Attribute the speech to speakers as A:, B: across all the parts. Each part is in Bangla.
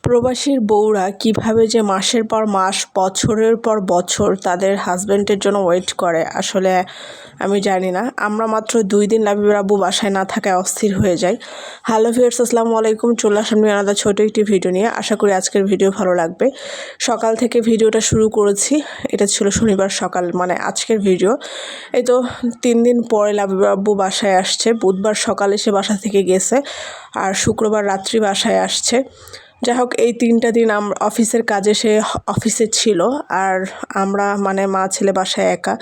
A: প্রবাসীর বউরা কিভাবে যে মাসের পর মাস বছরের পর বছর তাদের হাজব্যান্ডের জন্য ওয়েট করে আসলে আমি জানি না। আমরা মাত্র 2 দিন লাবিবের আব্বু বাসায় না থাকায় অস্থির হয়ে যাই। হ্যালো ভিউয়ার্স, আসসালামু আলাইকুম। চলে আসলাম আলাদা ছোট একটি ভিডিও নিয়ে। আশা করি আজকের ভিডিও ভালো লাগবে। সকাল থেকে ভিডিওটা শুরু করেছি। এটা ছিল শনিবার সকাল, মানে আজকের ভিডিও। এই তো 3 দিন পরে লাবিবের আব্বু বাসায় আসছে। বুধবার সকালে সে বাসা থেকে গেছে আর শুক্রবার রাত্রি বাসায় আসছে। যাই হোক, এই 3টা দিন অফিসের কাজে সে অফিসে ছিল আর আমরা মানে মা ছেলে বাসায় একা।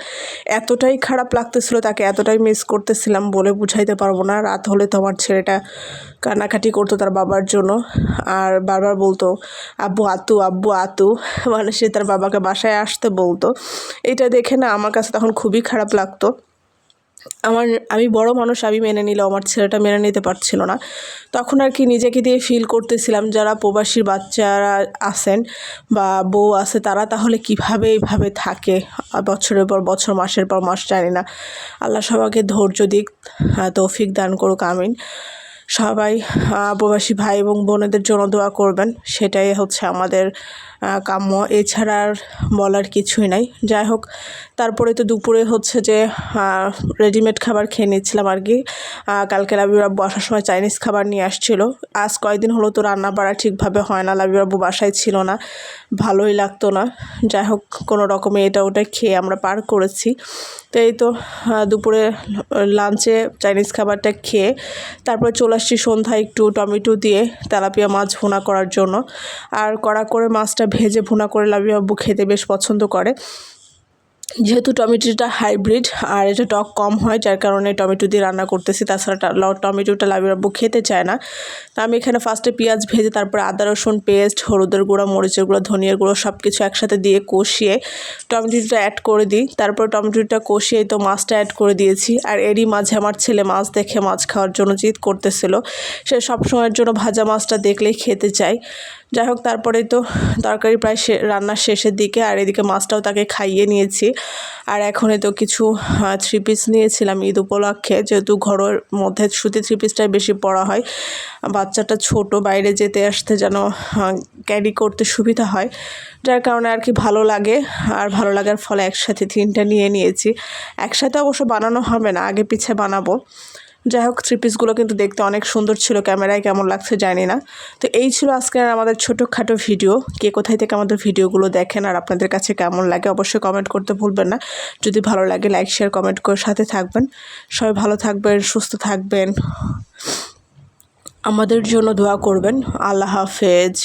A: এতটাই খারাপ লাগতেছিল, তাকে এতটাই মিস করতেছিলাম বলে বুঝাইতে পারবো না। রাত হলে তো আমার ছেলেটা কান্নাকাটি করতো তার বাবার জন্য আর বারবার বলতো আব্বু আতু আব্বু আতু, মানে সে তার বাবাকে বাসায় আসতে বলতো। এটা দেখে না আমার কাছে তখন খুবই খারাপ লাগতো। আমি বড় মানুষ, আমি মেনে নিলেও আমার ছেলেটা মেনে নিতে পারছিল না। তখন আর কি নিজেকে দিয়ে ফিল করতেছিলাম যারা প্রবাসী বাচ্চারা আছেন বা বউ আছে তারা তাহলে কিভাবে এইভাবে থাকে বছরের পর বছর, মাসের পর মাস। জানি না, আল্লাহ সবাইকে ধৈর্য দিক, তৌফিক দান করুক, আমিন। সবাই প্রবাসী ভাই এবং বোনেদের জন্য দোয়া করবেন, সেটাই হচ্ছে আমাদের কাম্য। এছাড়া আর বলার কিছুই নাই। যাই হোক, তারপরে তো দুপুরে হচ্ছে যে রেডিমেড খাবার খেয়ে নিচ্ছিলাম আর কি। কালকে লাবিবের আব্বু আসার সময় চাইনিজ খাবার নিয়ে আসছিল। আজ কয়েকদিন হলো তো রান্না বাড়া ঠিকভাবে হয় না, লাবিবের আব্বু বাসায় ছিল না, ভালোই লাগতো না। যাই হোক, কোনো রকমে এটা ওটা খেয়ে আমরা পার করেছি। তো এই তো দুপুরে লাঞ্চে চাইনিজ খাবারটা খেয়ে তারপরে চলে আসছি সন্ধ্যায় একটু টমেটো দিয়ে তেলাপিয়া মাছ ভুনা করার জন্য। আর কড়া করে মাছটা ভেজে ভুনা করে লাবিবের আব্বু খেতে বেশ পছন্দ করে। যেহেতু টমেটোটা হাইব্রিড আর এটা টক কম হয়, যার কারণে টমেটো দিয়ে রান্না করতেছি। তাছাড়া টমেটোটা লাবিবের আব্বু খেতে চায় না। তো আমি এখানে ফার্স্টে পেঁয়াজ ভেজে তারপরে আদা রসুন পেস্ট, হলুদের গুঁড়ো, মরিচের গুঁড়ো, ধনিয়ার গুঁড়ো সব কিছু একসাথে দিয়ে কষিয়ে টমেটোটা অ্যাড করে দিই। তারপর টমেটোটা কষিয়ে তো মাছটা অ্যাড করে দিয়েছি। আর এরই মাঝে আমার ছেলে মাছ দেখে মাছ খাওয়ার জন্য জিদ করতেছিল। সে সব সময়ের জন্য ভাজা মাছটা দেখলেই খেতে চায়। যাই হোক, তারপরে তো তরকারি প্রায় রান্নার শেষের দিকে আর এদিকে মাছটাও তাকে খাইয়ে নিয়েছি। আর এখন তো কিছু 3 পিস নিয়েছিলাম ঈদ উপলক্ষে, যেহেতু ঘরের মধ্যে সুতি 3 পিসটাই বেশি পরা হয়। বাচ্চাটা ছোট, বাইরে যেতে আসতে যেন ক্যারি করতে সুবিধা হয়, যার কারণে আর কি ভালো লাগে। আর ভালো লাগার ফলে একসাথে 3টা নিয়ে নিয়েছি। একসাথে অবশ্য বানানো হবে না, আগে পিছে বানাবো। যাই হোক, 3 পিসগুলো কিন্তু দেখতে অনেক সুন্দর ছিল, ক্যামেরায় কেমন লাগছে জানি না। তো এই ছিল আজকের আমাদের ছোটোখাটো ভিডিও। কে কোথায় থেকে আমাদের ভিডিওগুলো দেখেন আর আপনাদের কাছে কেমন লাগে অবশ্যই কমেন্ট করতে ভুলবেন না। যদি ভালো লাগে লাইক শেয়ার কমেন্ট করে সাথে থাকবেন। সবাই ভালো থাকবেন, সুস্থ থাকবেন, আমাদের জন্য দোয়া করবেন। আল্লাহ হাফেজ।